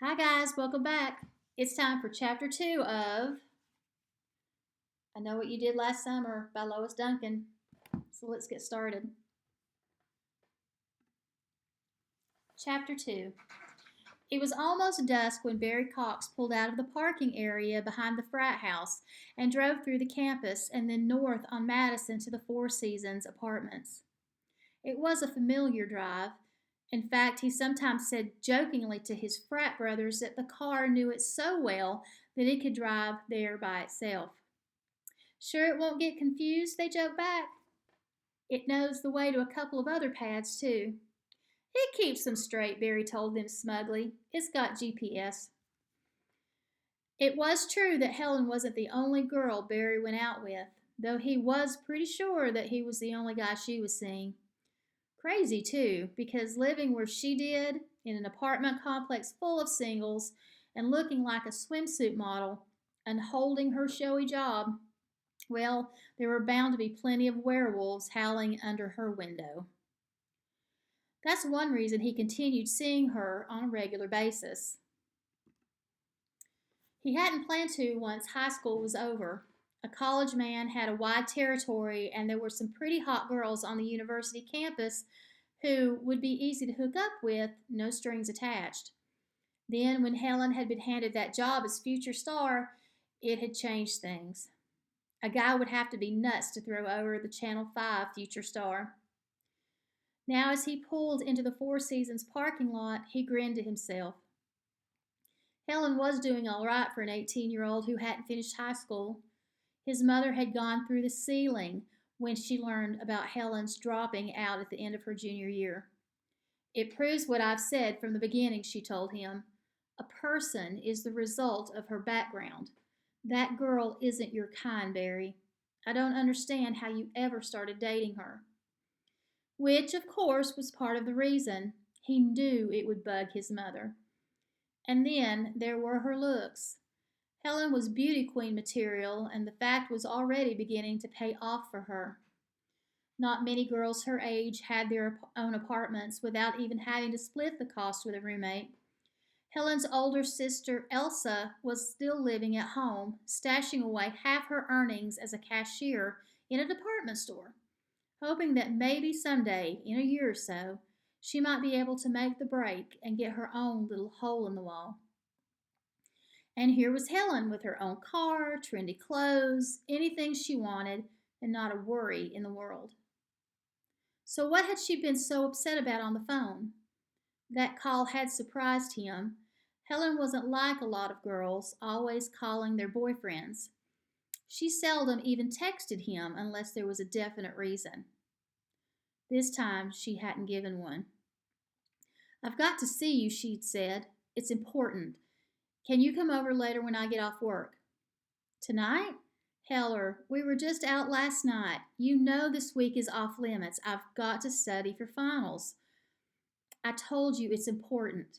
Hi, guys, welcome back. It's time for chapter 2 of I Know What You Did Last Summer by Lois Duncan. So let's get started. Chapter 2. It was almost dusk when Barry Cox pulled out of the parking area behind the frat house and drove through the campus and then north on Madison to the Four Seasons apartments. It was a familiar drive. In fact, he sometimes said jokingly to his frat brothers that the car knew it so well that it could drive there by itself. Sure it won't get confused, they joked back. It knows the way to a couple of other paths, too. It keeps them straight, Barry told them smugly. It's got GPS. It was true that Helen wasn't the only girl Barry went out with, though he was pretty sure that he was the only guy she was seeing. Crazy, too, because living where she did, in an apartment complex full of singles, and looking like a swimsuit model, and holding her showy job, well, there were bound to be plenty of werewolves howling under her window. That's one reason he continued seeing her on a regular basis. He hadn't planned to once high school was over. A college man had a wide territory, and there were some pretty hot girls on the university campus who would be easy to hook up with, no strings attached. Then, when Helen had been handed that job as future star, it had changed things. A guy would have to be nuts to throw over the Channel 5 future star. Now, as he pulled into the Four Seasons parking lot, he grinned to himself. Helen was doing all right for an 18-year-old who hadn't finished high school. His mother had gone through the ceiling when she learned about Helen's dropping out at the end of her junior year. It proves what I've said from the beginning, she told him. A person is the result of her background. That girl isn't your kind, Barry. I don't understand how you ever started dating her. Which, of course, was part of the reason. He knew it would bug his mother. And then there were her looks. Helen was beauty queen material, and the fact was already beginning to pay off for her. Not many girls her age had their own apartments without even having to split the cost with a roommate. Helen's older sister, Elsa, was still living at home, stashing away half her earnings as a cashier in a department store, hoping that maybe someday, in a year or so, she might be able to make the break and get her own little hole in the wall. And here was Helen with her own car, trendy clothes, anything she wanted, and not a worry in the world. So, what had she been so upset about on the phone? That call had surprised him. Helen wasn't like a lot of girls, always calling their boyfriends. She seldom even texted him unless there was a definite reason. This time, she hadn't given one. I've got to see you, she'd said. It's important. Can you come over later when I get off work? Tonight? Heller, we were just out last night. You know this week is off limits. I've got to study for finals. I told you it's important.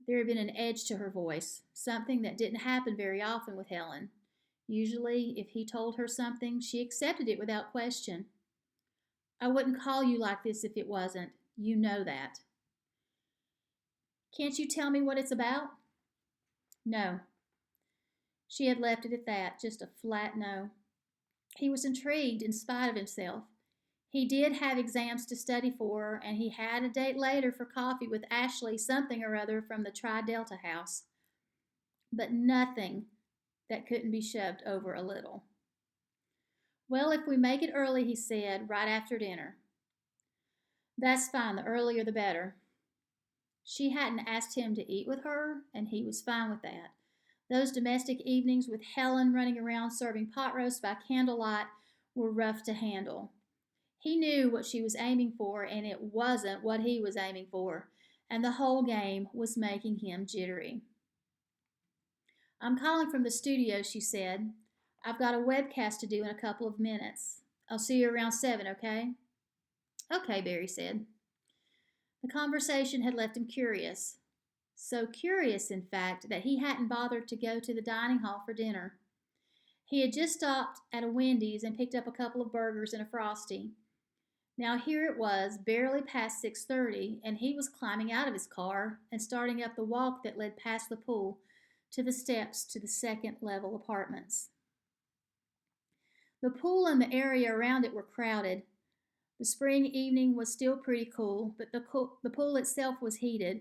There had been an edge to her voice, something that didn't happen very often with Helen. Usually, if he told her something, she accepted it without question. I wouldn't call you like this if it wasn't. You know that. Can't you tell me what it's about? No. She had left it at that, just a flat no. He was intrigued in spite of himself. He did have exams to study for, and he had a date later for coffee with Ashley something or other from the Tri Delta house. But nothing that couldn't be shoved over a little. Well, if we make it early, he said, right after dinner. That's fine, the earlier the better. She hadn't asked him to eat with her, and he was fine with that. Those domestic evenings with Helen running around serving pot roast by candlelight were rough to handle. He knew what she was aiming for, and it wasn't what he was aiming for, and the whole game was making him jittery. I'm calling from the studio, she said. I've got a webcast to do in a couple of minutes. I'll see you around 7, okay? Okay, Barry said. The conversation had left him curious. So curious, in fact, that he hadn't bothered to go to the dining hall for dinner. He had just stopped at a Wendy's and picked up a couple of burgers and a Frosty. Now here it was, barely past 6:30, and he was climbing out of his car and starting up the walk that led past the pool to the steps to the second level apartments. The pool and the area around it were crowded. The spring evening was still pretty cool, but the pool itself was heated,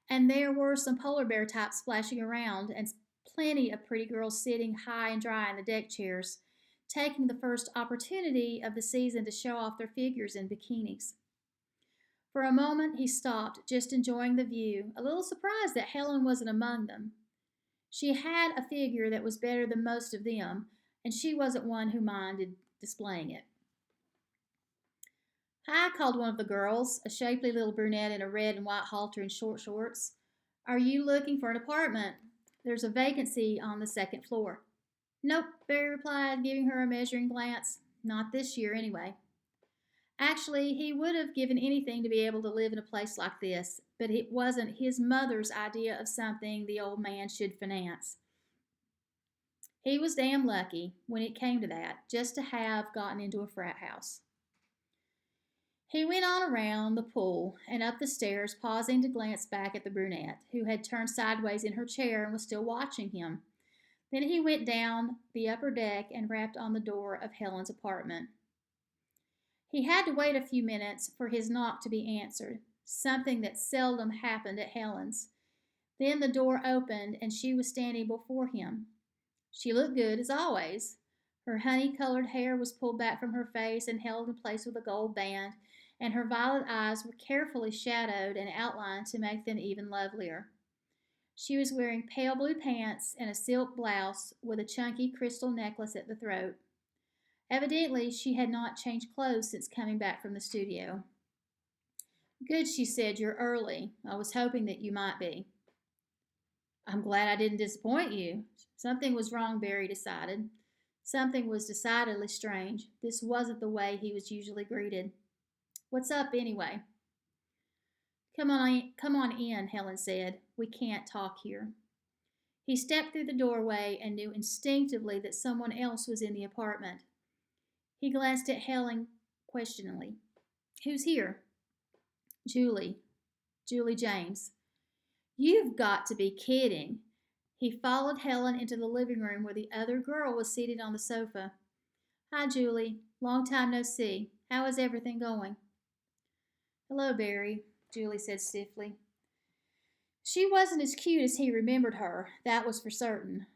and there were some polar bear types splashing around and plenty of pretty girls sitting high and dry in the deck chairs, taking the first opportunity of the season to show off their figures in bikinis. For a moment he stopped, just enjoying the view, a little surprised that Helen wasn't among them. She had a figure that was better than most of them, and she wasn't one who minded displaying it. "Hi," called one of the girls, a shapely little brunette in a red and white halter and short shorts. "Are you looking for an apartment? There's a vacancy on the second floor." "Nope," Barry replied, giving her a measuring glance. "Not this year, anyway." Actually, he would have given anything to be able to live in a place like this, but it wasn't his mother's idea of something the old man should finance. He was damn lucky, when it came to that, just to have gotten into a frat house. He went on around the pool and up the stairs, pausing to glance back at the brunette, who had turned sideways in her chair and was still watching him. Then he went down the upper deck and rapped on the door of Helen's apartment. He had to wait a few minutes for his knock to be answered, something that seldom happened at Helen's. Then the door opened and she was standing before him. She looked good as always. Her honey-colored hair was pulled back from her face and held in place with a gold band, and her violet eyes were carefully shadowed and outlined to make them even lovelier. She was wearing pale blue pants and a silk blouse with a chunky crystal necklace at the throat. Evidently, she had not changed clothes since coming back from the studio. "Good," she said, "you're early. I was hoping that you might be." "I'm glad I didn't disappoint you." Something was wrong, Barry decided. Something was decidedly strange. This wasn't the way he was usually greeted. "What's up, anyway?" Come on in," Helen said. "We can't talk here." He stepped through the doorway and knew instinctively that someone else was in the apartment. He glanced at Helen questioningly. "Who's here?" "Julie. Julie James." "You've got to be kidding." He followed Helen into the living room where the other girl was seated on the sofa. "Hi, Julie. Long time no see. How is everything going?" "Hello, Barry," Julie said stiffly. She wasn't as cute as he remembered her, that was for certain.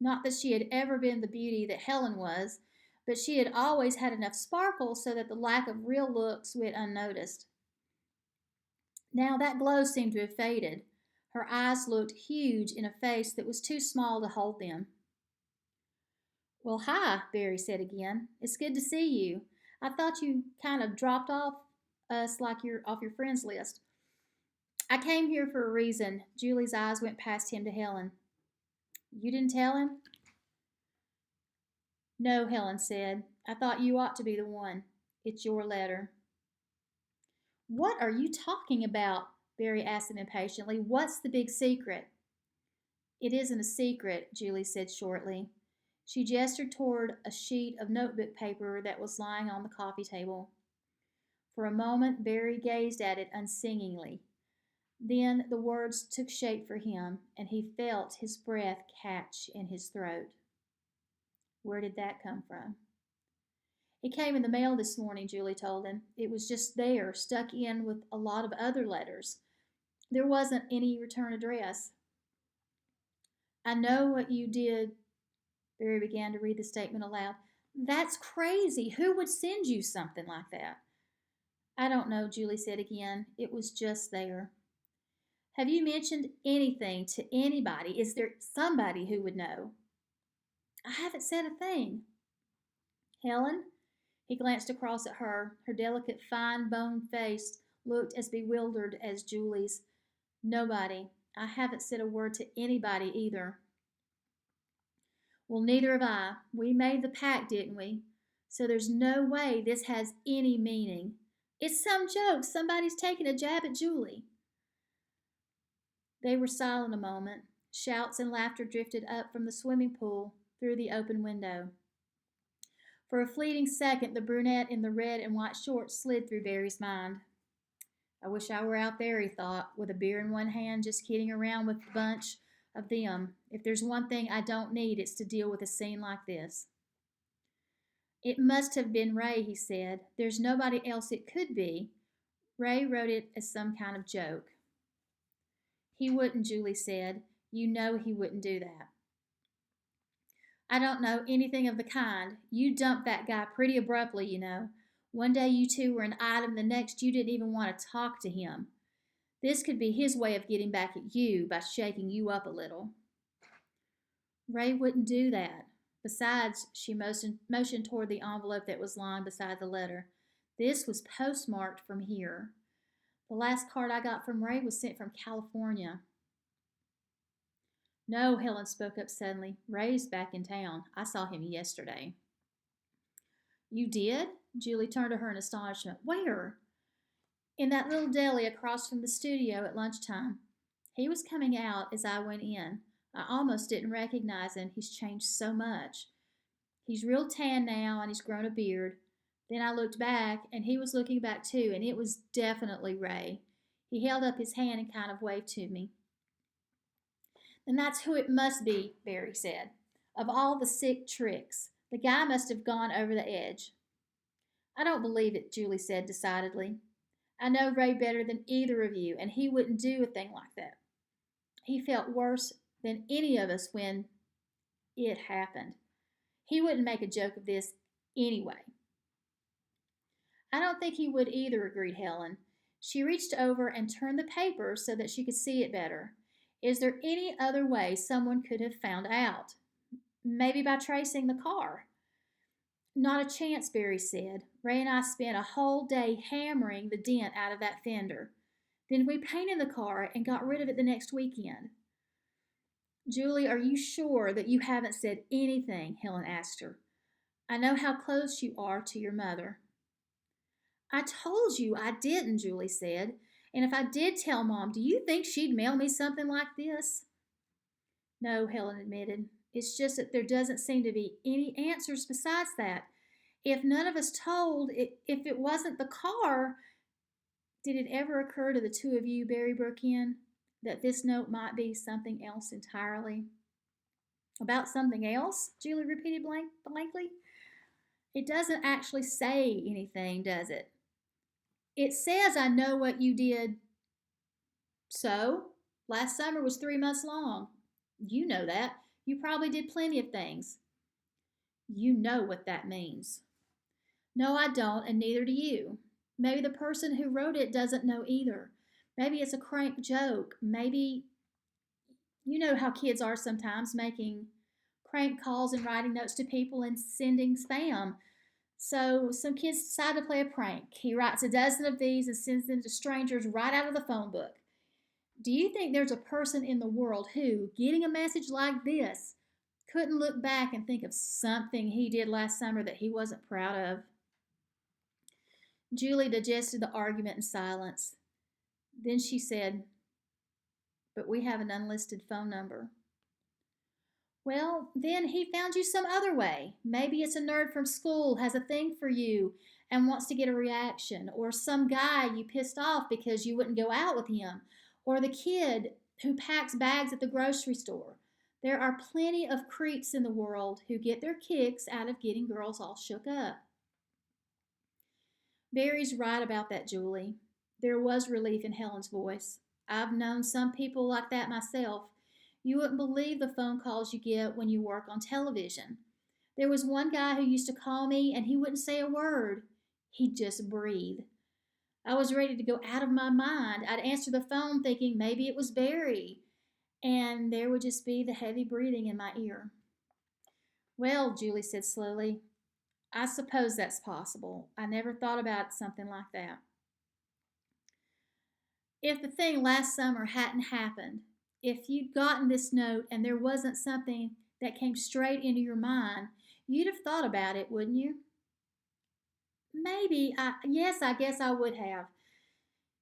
Not that she had ever been the beauty that Helen was, but she had always had enough sparkle so that the lack of real looks went unnoticed. Now that glow seemed to have faded. Her eyes looked huge in a face that was too small to hold them. "Well, hi," Barry said again. "It's good to see you. I thought you kind of dropped off us like you're off your friends list." "I came here for a reason." Julie's eyes went past him to Helen. "You didn't tell him?" "No," Helen said. "I thought you ought to be the one. It's your letter." "What are you talking about?" Barry asked him impatiently. "What's the big secret?" "It isn't a secret," Julie said shortly. She gestured toward a sheet of notebook paper that was lying on the coffee table. For a moment, Barry gazed at it unseeingly. Then the words took shape for him, and he felt his breath catch in his throat. Where did that come from? "It came in the mail this morning," Julie told him. "It was just there, stuck in with a lot of other letters. There wasn't any return address." "I know what you did." Barry began to read the statement aloud. "That's crazy. Who would send you something like that?" "I don't know," Julie said again. "It was just there." "Have you mentioned anything to anybody? Is there somebody who would know?" "I haven't said a thing." "Helen?" He glanced across at her. Her delicate, fine boned face looked as bewildered as Julie's. "Nobody. I haven't said a word to anybody either." "Well, neither have I. We made the pact, didn't we? So there's no way this has any meaning. It's some joke. Somebody's taking a jab at Julie." They were silent a moment. Shouts and laughter drifted up from the swimming pool through the open window. For a fleeting second, the brunette in the red and white shorts slid through Barry's mind. I wish I were out there, he thought, with a beer in one hand, just kidding around with a bunch of them. If there's one thing I don't need, it's to deal with a scene like this. It must have been Ray, he said. There's nobody else it could be. Ray wrote it as some kind of joke. He wouldn't, Julie said. You know he wouldn't do that. I don't know anything of the kind. You dumped that guy pretty abruptly, you know. One day you two were an item, the next you didn't even want to talk to him. This could be his way of getting back at you by shaking you up a little. Ray wouldn't do that. Besides, she motioned toward the envelope that was lying beside the letter. This was postmarked from here. The last card I got from Ray was sent from California. No, Helen spoke up suddenly. Ray's back in town. I saw him yesterday. You did? Julie turned to her in astonishment. Where? In that little deli across from the studio at lunchtime. He was coming out as I went in. I almost didn't recognize him. He's changed so much. He's real tan now and he's grown a beard. Then I looked back and he was looking back too, and it was definitely Ray. He held up his hand and kind of waved to me. Then that's who it must be, Barry said. Of all the sick tricks, the guy must have gone over the edge. I don't believe it, Julie said decidedly. I know Ray better than either of you, and he wouldn't do a thing like that. He felt worse than any of us when it happened. He wouldn't make a joke of this anyway. I don't think he would either, agreed Helen. She reached over and turned the paper so that she could see it better. Is there any other way someone could have found out? Maybe by tracing the car. Not a chance, Barry said. Ray and I spent a whole day hammering the dent out of that fender. Then we painted the car and got rid of it the next weekend. Julie, are you sure that you haven't said anything? Helen asked her. I know how close you are to your mother. I told you I didn't, Julie said. And if I did tell Mom, do you think she'd mail me something like this? No, Helen admitted. It's just that there doesn't seem to be any answers besides that. If none of us told, if it wasn't the car, did it ever occur to the two of you, Barry broke in, that this note might be something else entirely? About something else? Julie repeated blankly. It doesn't actually say anything, does it? It says I know what you did. So, last summer was 3 months long. You know that. You probably did plenty of things. You know what that means. No, I don't, and neither do you. Maybe the person who wrote it doesn't know either. Maybe it's a crank joke. Maybe, you know how kids are sometimes, making crank calls and writing notes to people and sending spam. So some kids decide to play a prank. He writes a dozen of these and sends them to strangers right out of the phone book. Do you think there's a person in the world who, getting a message like this, couldn't look back and think of something he did last summer that he wasn't proud of? Julie digested the argument in silence. Then she said, but we have an unlisted phone number. Well, then he found you some other way. Maybe it's a nerd from school, has a thing for you, and wants to get a reaction, or some guy you pissed off because you wouldn't go out with him, or the kid who packs bags at the grocery store. There are plenty of creeps in the world who get their kicks out of getting girls all shook up. Barry's right about that, Julie. There was relief in Helen's voice. I've known some people like that myself. You wouldn't believe the phone calls you get when you work on television. There was one guy who used to call me and he wouldn't say a word. He'd just breathe. I was ready to go out of my mind. I'd answer the phone thinking maybe it was Barry, and there would just be the heavy breathing in my ear. Well, Julie said slowly, I suppose that's possible. I never thought about something like that. If the thing last summer hadn't happened, if you'd gotten this note and there wasn't something that came straight into your mind, you'd have thought about it, wouldn't you? Maybe. Yes, I guess I would have.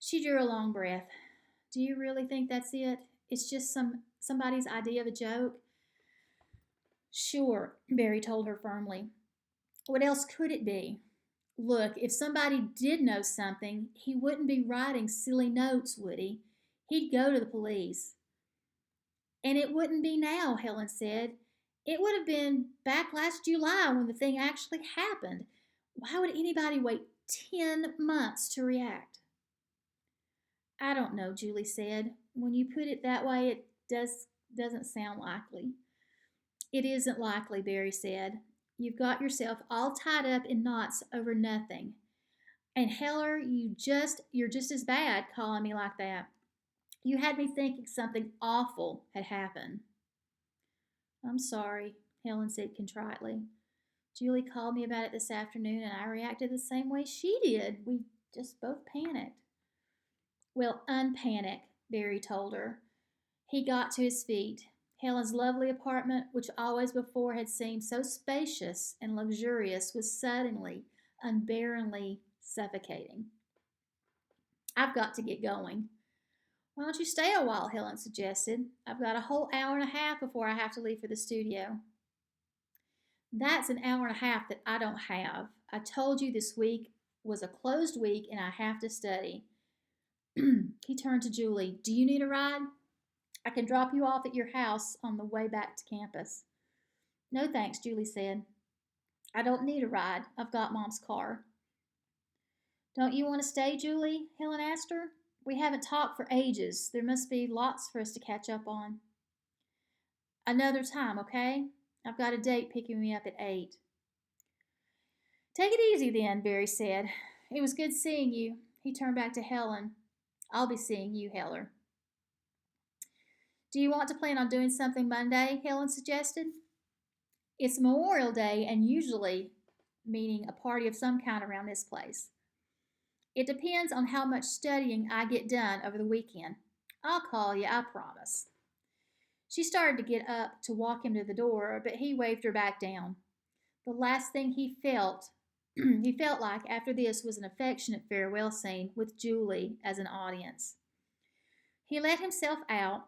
She drew a long breath. Do you really think that's it? It's just somebody's idea of a joke? Sure, Barry told her firmly. What else could it be? Look, if somebody did know something, he wouldn't be writing silly notes, would he? He'd go to the police. And it wouldn't be now, Helen said. It would have been back last July when the thing actually happened. Why would anybody wait 10 months to react? I don't know, Julie said. When you put it that way, doesn't sound likely. It isn't likely, Barry said. You've got yourself all tied up in knots over nothing. And Heller, you're just as bad calling me like that. You had me thinking something awful had happened. I'm sorry, Helen said contritely. Julie called me about it this afternoon and I reacted the same way she did. We just both panicked. Well, unpanic, Barry told her. He got to his feet. Helen's lovely apartment, which always before had seemed so spacious and luxurious, was suddenly, unbearably suffocating. I've got to get going. Why don't you stay a while? Helen suggested. I've got a whole hour and a half before I have to leave for the studio. That's an hour and a half that I don't have. I told you this week was a closed week and I have to study. He turned to Julie. Do you need a ride? I can drop you off at your house on the way back to campus. No thanks, Julie said. I don't need a ride. I've got Mom's car. Don't you want to stay, Julie? Helen asked her. We haven't talked for ages. There must be lots for us to catch up on. Another time, okay? I've got a date picking me up at 8. Take it easy then, Barry said. It was good seeing you. He turned back to Helen. I'll be seeing you, Heller. Do you want to plan on doing something Monday? Helen suggested. It's Memorial Day and usually meaning a party of some kind around this place. It depends on how much studying I get done over the weekend. I'll call you, I promise. She started to get up to walk him to the door, but he waved her back down. The last thing he felt like after this was an affectionate farewell scene with Julie as an audience. He let himself out,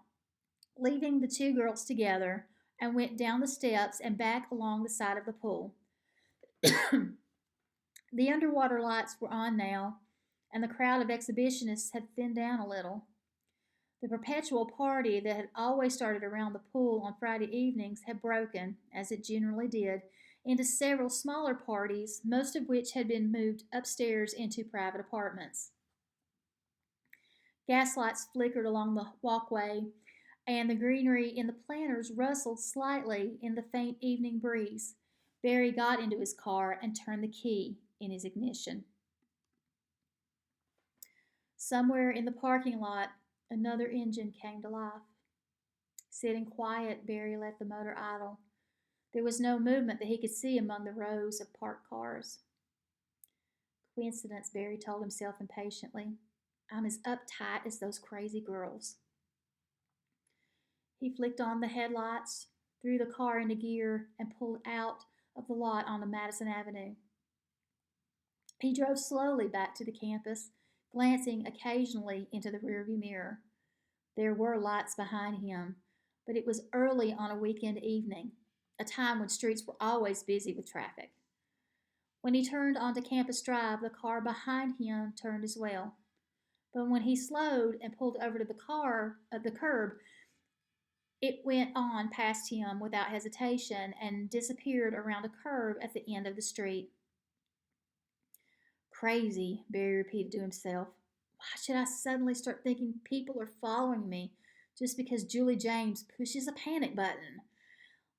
leaving the two girls together, and went down the steps and back along the side of the pool. The underwater lights were on now, and the crowd of exhibitionists had thinned down a little. The perpetual party that had always started around the pool on Friday evenings had broken, as it generally did, into several smaller parties, most of which had been moved upstairs into private apartments. Gaslights flickered along the walkway, and the greenery in the planters rustled slightly in the faint evening breeze. Barry got into his car and turned the key in his ignition. Somewhere in the parking lot, another engine came to life. Sitting quiet, Barry let the motor idle. There was no movement that he could see among the rows of parked cars. Coincidence, Barry told himself impatiently. I'm as uptight as those crazy girls. He flicked on the headlights, threw the car into gear, and pulled out of the lot onto Madison Avenue. He drove slowly back to the campus, glancing occasionally into the rearview mirror. There were lights behind him, but it was early on a weekend evening, a time when streets were always busy with traffic. When he turned onto Campus Drive, the car behind him turned as well. But when he slowed and pulled over to the curb, it went on past him without hesitation and disappeared around a curve at the end of the street. Crazy, Barry repeated to himself. Why should I suddenly start thinking people are following me just because Julie James pushes a panic button?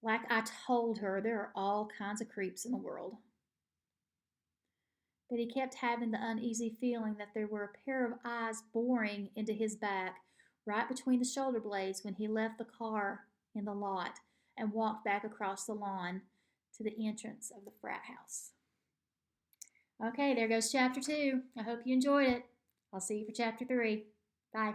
Like I told her, there are all kinds of creeps in the world. But he kept having the uneasy feeling that there were a pair of eyes boring into his back right between the shoulder blades when he left the car in the lot and walked back across the lawn to the entrance of the frat house. Okay, there goes chapter 2. I hope you enjoyed it. I'll see you for chapter 3. Bye.